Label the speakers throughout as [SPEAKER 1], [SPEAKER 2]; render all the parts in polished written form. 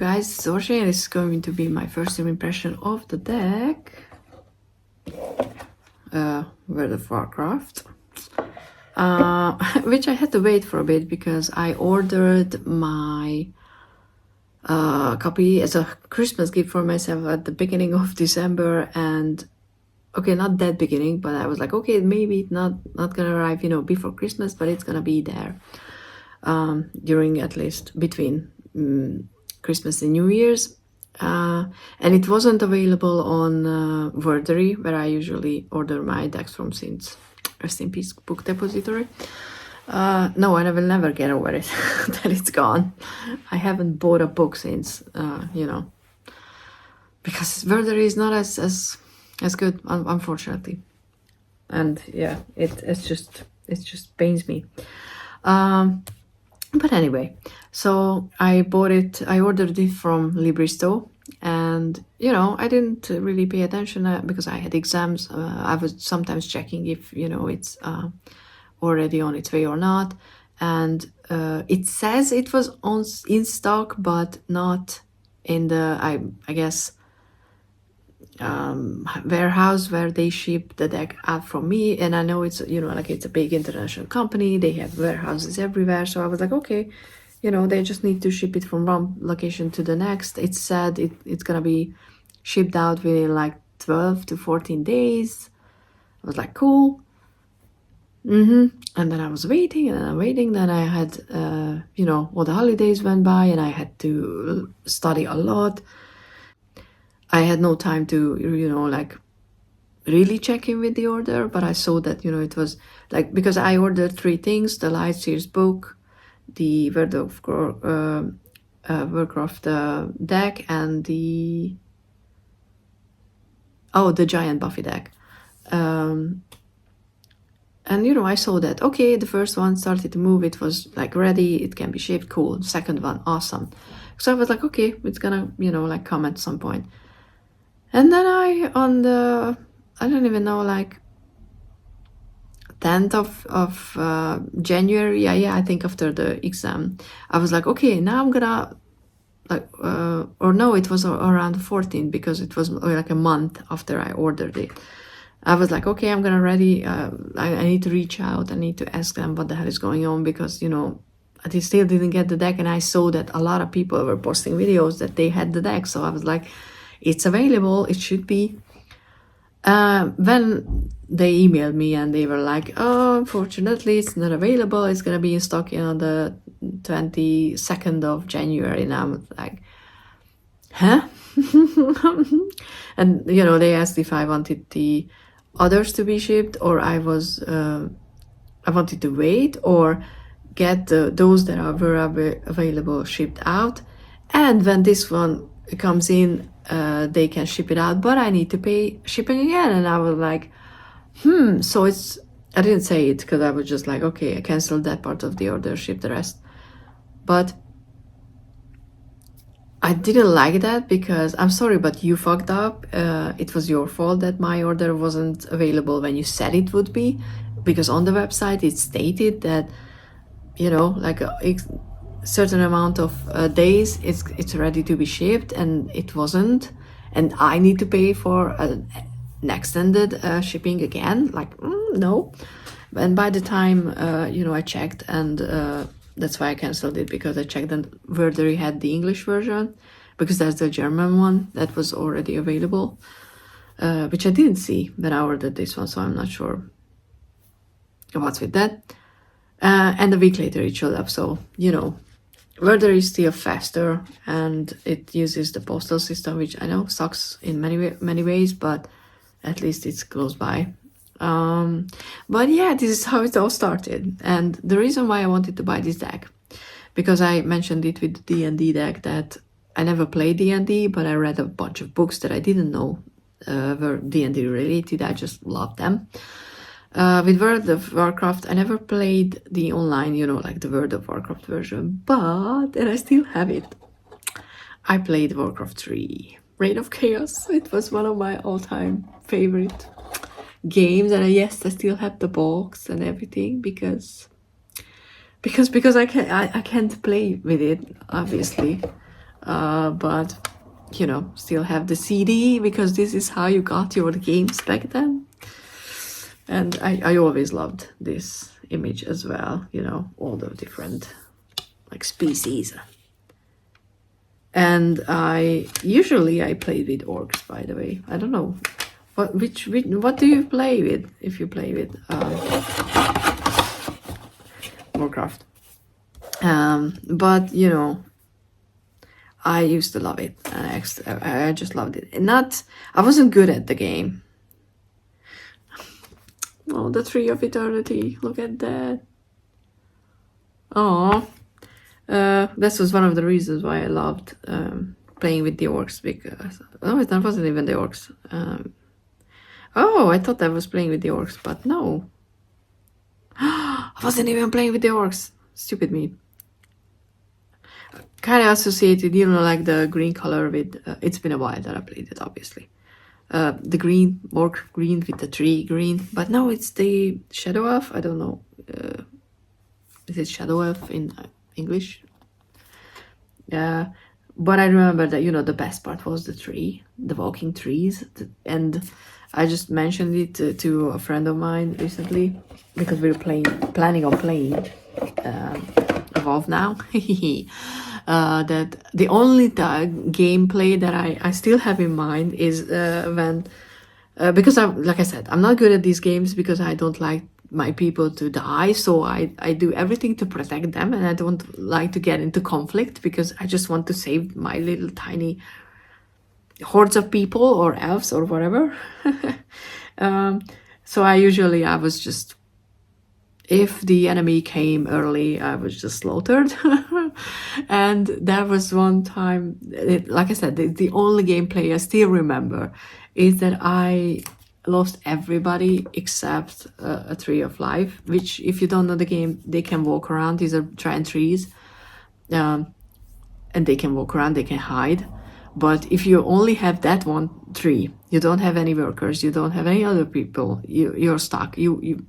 [SPEAKER 1] guys, it's Orsi, and this is going to be my first impression of the deck. World of Warcraft. Which I had to wait for a bit because I ordered my copy as a Christmas gift for myself at the beginning of December, and okay, not that beginning, but I was like, okay, maybe it's not gonna arrive, before Christmas, but it's gonna be there during, at least between Christmas and New Year's. And it wasn't available on Wordery, where I usually order my decks from, since Rest in Peace Book Depository. No, and I will never get over it that it's gone. I haven't bought a book since, because Wordery is not as good, unfortunately. And yeah, it just pains me. But anyway, so I ordered it from Libristo, and I didn't really pay attention because I had exams. I was sometimes checking if it's already on its way or not, and it says it was in stock, but not in the I guess warehouse where they ship the deck out from me. And I know it's it's a big international company, they have warehouses everywhere, so I was like, okay, they just need to ship it from one location to the next. It said it's gonna be shipped out within like 12 to 14 days. I was like, cool. And then I was waiting and waiting. Then I had all the holidays went by and I had to study a lot. I had no time to, really check in with the order, but I saw that, it was because I ordered 3 things: the Light Series book, the World of Warcraft deck, and the Giant Buffy deck. And, I saw that, okay, the first one started to move, it was ready, it can be shipped, cool. Second one, awesome. So I was like, okay, it's gonna, come at some point. And then I don't even know, 10th of January, I think after the exam, I was like, okay, now I'm gonna, or no, it was around 14th, because it was a month after I ordered it. I was like, okay, I'm gonna ready, I need to reach out, I need to ask them what the hell is going on, because, I still didn't get the deck, and I saw that a lot of people were posting videos that they had the deck, so I was like, it's available, it should be. When they emailed me and they were like, oh, unfortunately it's not available, it's gonna be in stock on the 22nd of January, and I was like, huh? And they asked if I wanted the others to be shipped, or I wanted to wait or get those that were available shipped out, and when this one comes in, they can ship it out, but I need to pay shipping again. And I was like, so I didn't say it because I was just like, okay, I canceled that part of the order, ship the rest. But I didn't like that, because I'm sorry, but you fucked up. It was your fault that my order wasn't available when you said it would be, because on the website it stated that a certain amount of days it's ready to be shipped, and it wasn't, and I need to pay for an extended shipping again. No. And by the time I checked, and that's why I canceled it, because I checked and Wordery had the English version, because that's the German one that was already available, which I didn't see when I ordered this one, so I'm not sure what's with that. And a week later it showed up, so Wordery is still faster, and it uses the postal system, which I know sucks in many ways, but at least it's close by. But yeah, this is how it all started. And the reason why I wanted to buy this deck, because I mentioned it with the D&D deck, that I never played D&D, but I read a bunch of books that I didn't know were D&D related. I just loved them. With World of Warcraft, I never played the online, the World of Warcraft version, and I still have it. I played Warcraft 3, Reign of Chaos. It was one of my all-time favorite games, and yes, I still have the box and everything, because I can't play with it, obviously. but you know, still have the CD because this is how you got your games back then. And I always loved this image as well, you know, all the different like species. And I play with orcs, by the way. I don't know what what do you play with if you play with Warcraft. But you know, I used to love it, and I just loved it. I wasn't good at the game. Oh, the Tree of Eternity! Look at that. Oh, that was one of the reasons why I loved playing with the orcs, because that wasn't even the orcs. Oh, I thought I was playing with the orcs, but no. I wasn't even playing with the orcs. Stupid me. Kind of associated, you know, like the green color with. It's been a while that I played it, obviously. The green, orc green with the tree green, but no, it's the shadow elf. I don't know. Is it shadow elf in English? Yeah, but I remember that, you know, the best part was the tree, the walking trees, and I just mentioned it to a friend of mine recently because we were planning on playing Evolve now. That the only gameplay that I still have in mind is when because like I said, I'm not good at these games because I don't like my people to die, so I do everything to protect them, and I don't like to get into conflict because I just want to save my little tiny hordes of people or elves or whatever. So I was just, if the enemy came early, I was just slaughtered. And there was one time, like I said, the only gameplay I still remember is that I lost everybody except a Tree of Life, which, if you don't know the game, they can walk around. These are giant trees, and they can walk around, they can hide. But if you only have that one tree, you don't have any workers, you don't have any other people, you're stuck. You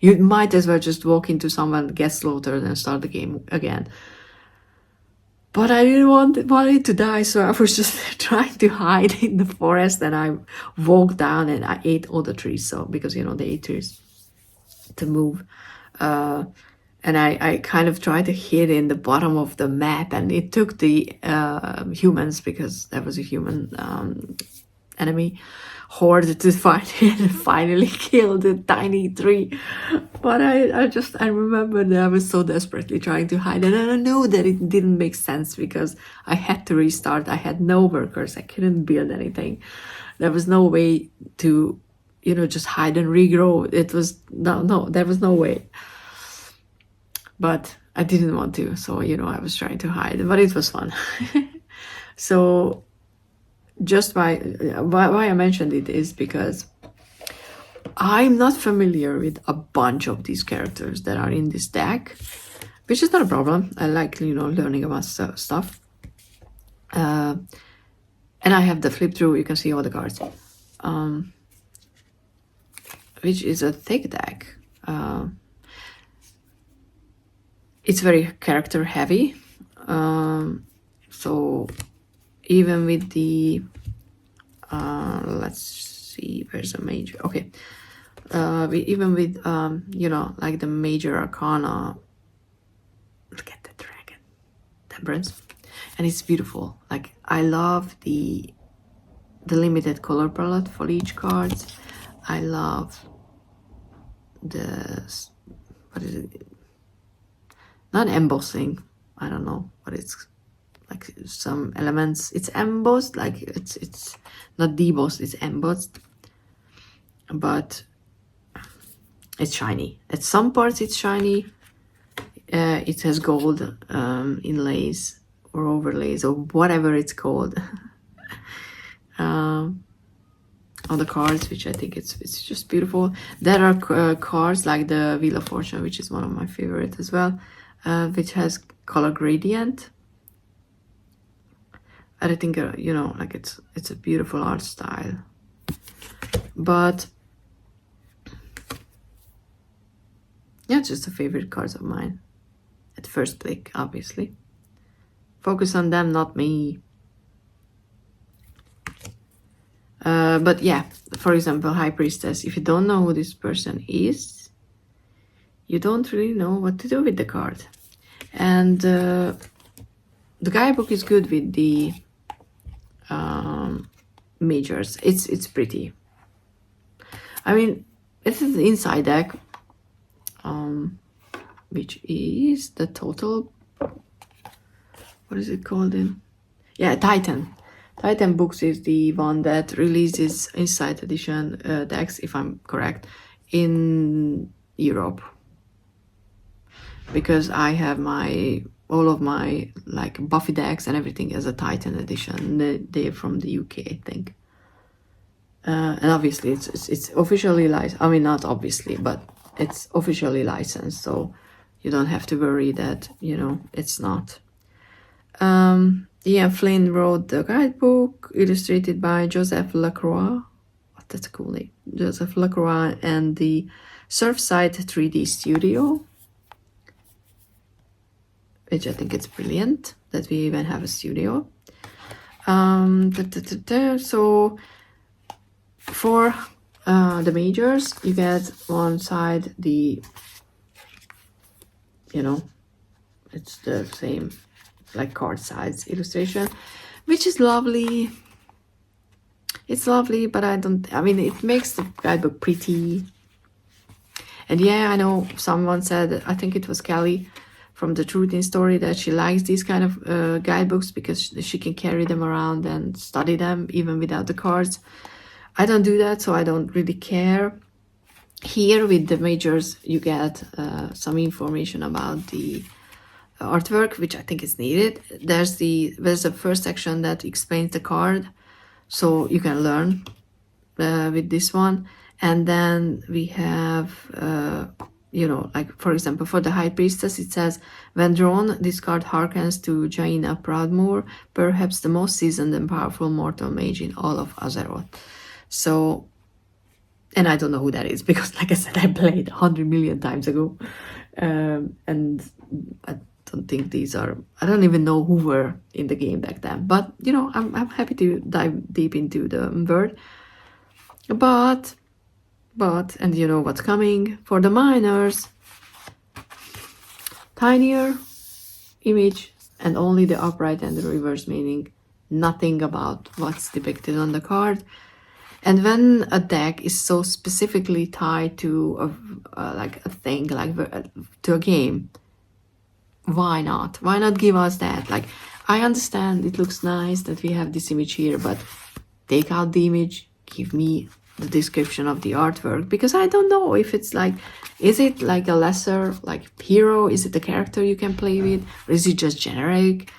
[SPEAKER 1] might as well just walk into someone, get slaughtered, and start the game again. But I didn't want it to die, so I was just trying to hide in the forest, and I walked down and I ate all the trees. So, because, you know, they ate trees to move. And I kind of tried to hid in the bottom of the map, and it took the humans, because there was a human enemy horde, to finally kill the tiny tree. But I remember that I was so desperately trying to hide, and I knew that it didn't make sense because I had to restart. I had no workers, I couldn't build anything. There was no way to, you know, just hide and regrow. It was no, there was no way. But I didn't want to, so, you know, I was trying to hide, but it was fun. So just why I mentioned it is because I'm not familiar with a bunch of these characters that are in this deck, which is not a problem. I like, you know, learning about stuff. And I have the flip through, you can see all the cards, which is a thick deck. It's very character heavy, so even with the let's see, where's a major? Okay, even with you know, like the major arcana. Look at the dragon, Temperance, and it's beautiful. Like, I love the limited color palette for each card. I love the, what is it? Not embossing, I don't know, but it's like some elements. It's embossed, like it's not debossed, it's embossed, but it's shiny. At some parts it's shiny. It has gold inlays or overlays or whatever it's called on the cards, which I think it's just beautiful. There are cards like the Wheel of Fortune, which is one of my favorite as well. Which has color gradient. I think, you know, like it's a beautiful art style. But yeah, it's just a favorite cards of mine. At first click, obviously. Focus on them, not me. But yeah, for example, High Priestess, if you don't know who this person is, you don't really know what to do with the card. And the guidebook is good with the majors. It's pretty. I mean, this is the inside deck, which is the total. What is it called in? Yeah, Titan. Titan Books is the one that releases Inside Edition decks, if I'm correct, in Europe. Because I have all of my like Buffy decks and everything as a Titan Edition. They're from the UK, I think. And obviously it's officially licensed. I mean, not obviously, but it's officially licensed, so you don't have to worry that, you know, it's not. Ian Flynn wrote the guidebook, illustrated by Joseph Lacroix. Oh, that's a cool name. Joseph Lacroix and the Surfside 3D Studio, which I think it's brilliant that we even have a studio. So for the majors, you get one side the, you know, it's the same like card size illustration, which is lovely. It's lovely, but I mean, it makes the guidebook pretty. And yeah, I know someone said, I think it was Kelly from the Truth in Story, that she likes these kind of guidebooks because she can carry them around and study them even without the cards. I don't do that, so I don't really care. Here with the majors, you get some information about the artwork, which I think is needed. There's a first section that explains the card, so you can learn with this one. And then we have, you know, like for example, for the High Priestess, it says, when drawn, this card harkens to Jaina Proudmoore, perhaps the most seasoned and powerful mortal mage in all of Azeroth. So, and I don't know who that is, because like I said, I played 100 million times ago. And I don't think I don't even know who were in the game back then. But, you know, I'm happy to dive deep into the word. But, and you know what's coming for the minors, tinier image and only the upright and the reverse meaning, nothing about what's depicted on the card. And when a deck is so specifically tied to like a thing, like to a game, why not? Why not give us that? Like, I understand it looks nice that we have this image here, but take out the image, give me the description of the artwork, because I don't know if it's like, is it like a lesser like hero? Is it a character you can play with? Or is it just generic?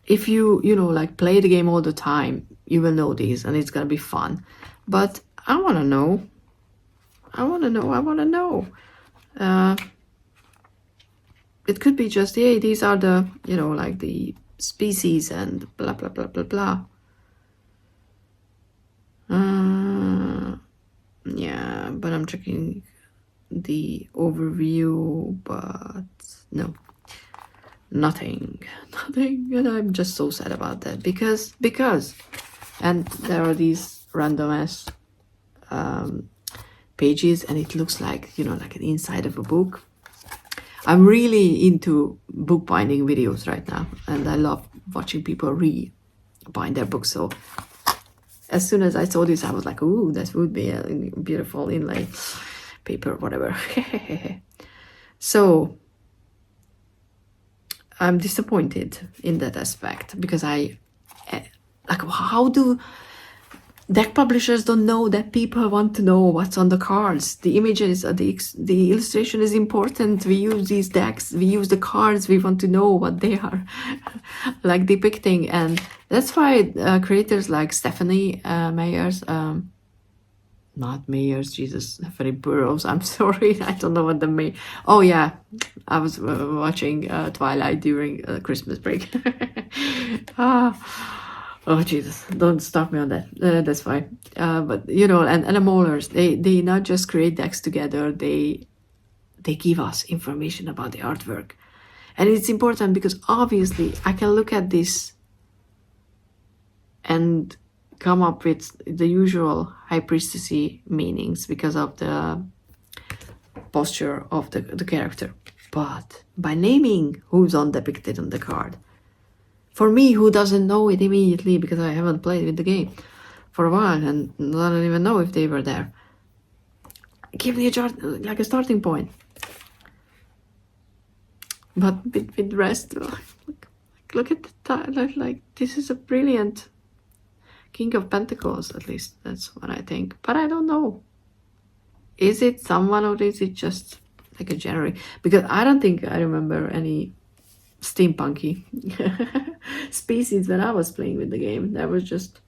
[SPEAKER 1] If you know, like play the game all the time, you will know this and it's gonna be fun. But I wanna know. It could be just, hey, these are the, you know, like the species and blah, blah, blah, blah, blah. Yeah, but I'm checking the overview, but no. Nothing, and I'm just so sad about that, because, and there are these random ass pages, and it looks like, you know, like an inside of a book. I'm really into bookbinding videos right now, and I love watching people rebind their books. So as soon as I saw this, I was like, ooh, that would be a beautiful inlay paper, whatever. So I'm disappointed in that aspect, because like, how do deck publishers don't know that people want to know what's on the cards? The images, the illustration is important. We use these decks, we use the cards, we want to know what they are like depicting. And that's why creators like Stephanie Meyers, not Meyers, Jesus, Stephanie Burrows, I'm sorry, I don't know what the oh yeah, I was watching Twilight during Christmas break. Oh Jesus, don't stop me on that. That's fine. But you know, and the Maulers, they not just create decks together, they give us information about the artwork. And it's important because obviously I can look at this and come up with the usual high priestessy meanings because of the posture of the character. But by naming who's depicted on the card, for me, who doesn't know it immediately because I haven't played with the game for a while and I don't even know if they were there, give me a starting point. But with the rest, look at the like this is a brilliant King of Pentacles, at least that's what I think. But I don't know. Is it someone or is it just like a generic? Because I don't think I remember any steampunky species when I was playing with the game. That was just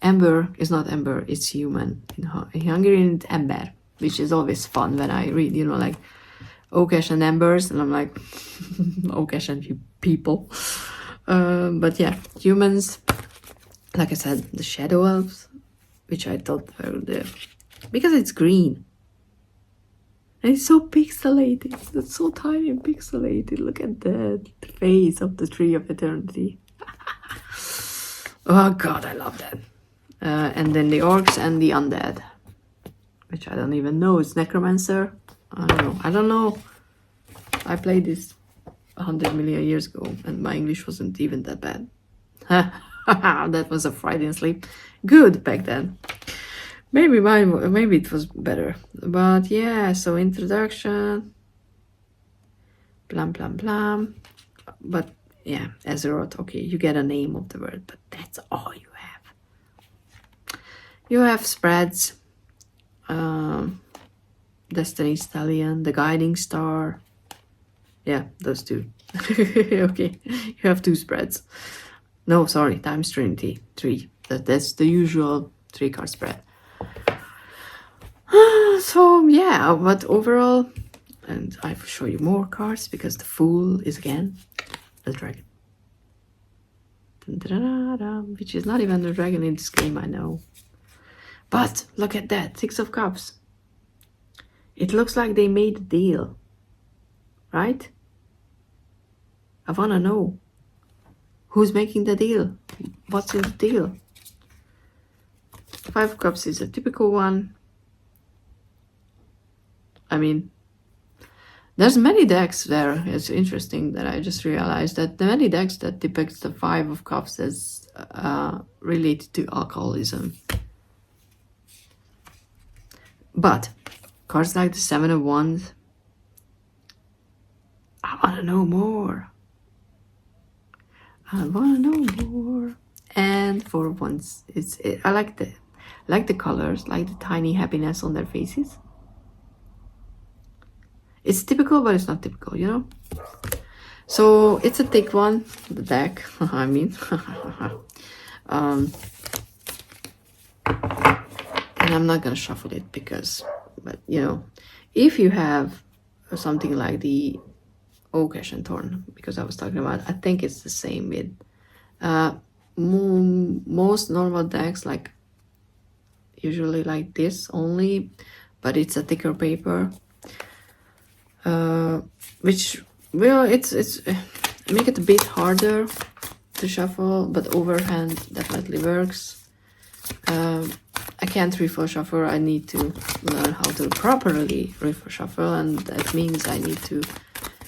[SPEAKER 1] Ember is not Ember, it's human. In Hungarian it's Ember, which is always fun when I read, you know, like Okesh and Embers, and I'm like, Okesh and people. But yeah, humans, like I said, the Shadow Elves, which I thought were the, because it's green. And it's so pixelated. It's so tiny and pixelated. Look at that. The face of the Tree of Eternity. Oh god, I love that. And then the orcs and the undead, which I don't even know. It's necromancer. I don't know. I played this 100 million years ago and my English wasn't even that bad. That was a Friday sleep. Good back then. Maybe it was better. But yeah, so introduction. Blam blam blam. But yeah, Azeroth, okay, you get a name of the word, but that's all you have. You have spreads. Destiny Stallion, the Guiding Star. Yeah, those two. Okay, you have 2 spreads. No, sorry, times Trinity, 3. That's the usual 3-card spread. So yeah, but overall, and I will show you more cards because the Fool is again a dragon. Which is not even a dragon in this game, I know. But look at that, 6 of Cups. It looks like they made a deal, right? I wanna know who's making the deal. What's in the deal? 5 of Cups is a typical one. I mean, there's many decks there. It's interesting that I just realized that the many decks that depicts the 5 of Cups as related to alcoholism. But cards like the 7 of Wands, I want to know more. I want to know more. And 4 of Wands, I like the colors, like the tiny happiness on their faces. It's typical, but it's not typical, you know. So it's a thick one, the deck. I mean, and I'm not gonna shuffle it but you know, if you have something like the Okesh and Thorn, because I was talking about, I think it's the same with most normal decks, like usually like this only, but it's a thicker paper, which will it's make it a bit harder to shuffle, but overhand definitely works. I can't riffle shuffle. I need to learn how to properly riffle shuffle, and that means I need to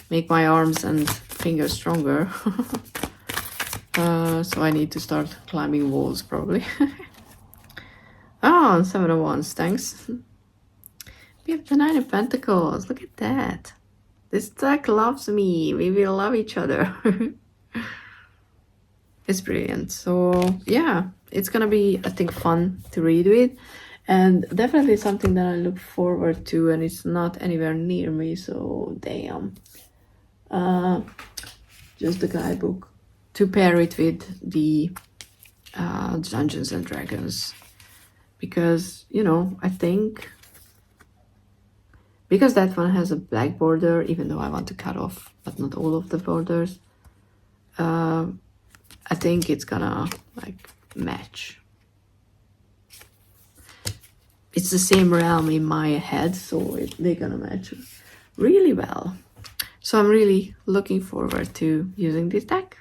[SPEAKER 1] make my arms and fingers stronger. So I need to start climbing walls probably. Oh, 7 of Wands, thanks. We have the 9 of Pentacles. Look at that. This deck loves me. We will love each other. It's brilliant. So yeah, it's gonna be, I think, fun to read with, and definitely something that I look forward to, and it's not anywhere near me, so damn. Just the guidebook to pair it with the Dungeons and Dragons, because, you know, I think because that one has a black border, even though I want to cut off but not all of the borders, I think it's gonna like match. It's the same realm in my head, so they're gonna match really well. So I'm really looking forward to using this deck.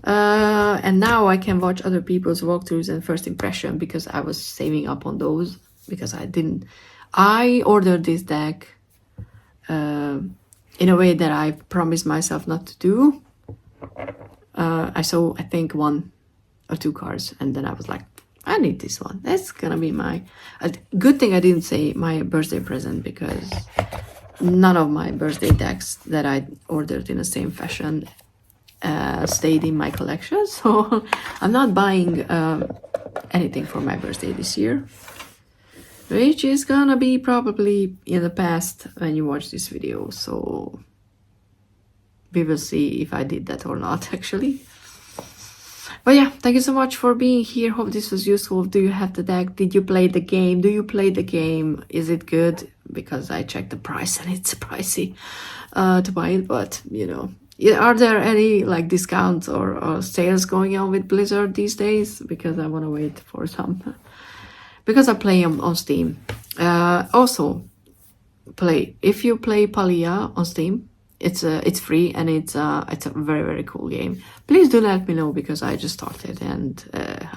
[SPEAKER 1] And now I can watch other people's walkthroughs and first impression, because I was saving up on those, because I ordered this deck in a way that I promised myself not to do. I saw, I think, 1 or 2 cards, and then I was like, I need this one. That's gonna be my... good thing I didn't say my birthday present, because none of my birthday decks that I ordered in the same fashion stayed in my collection. So I'm not buying anything for my birthday this year, which is gonna be probably in the past when you watch this video. So we will see if I did that or not, actually. But yeah, thank you so much for being here. Hope this was useful. Do you have the deck? Did you play the game? Do you play the game? Is it good? Because I checked the price and it's pricey to buy it, but you know. Are there any like discounts or sales going on with Blizzard these days? Because I want to wait for some. Because I play them on Steam. Also, if you play Palia on Steam, it's free, and it's a very, very cool game. Please do let me know, because I just started, and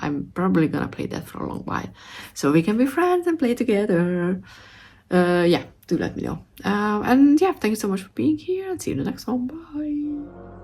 [SPEAKER 1] I'm probably gonna play that for a long while, so we can be friends and play together. Yeah, do let me know. And yeah, thank you so much for being here, and see you in the next one. Bye.